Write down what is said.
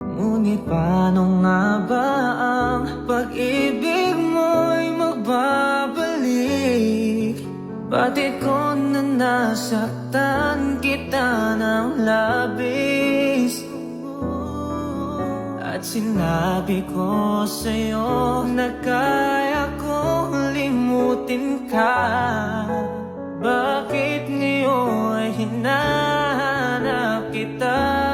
Ngunit paano nga ba ang pag-ibig mo'y magbabalik? Pati ko na nasaktan kita ng labis, at sinabi ko sa'yo na kaya kong limutin ka. Bakit ngayon ay hinahanap kita?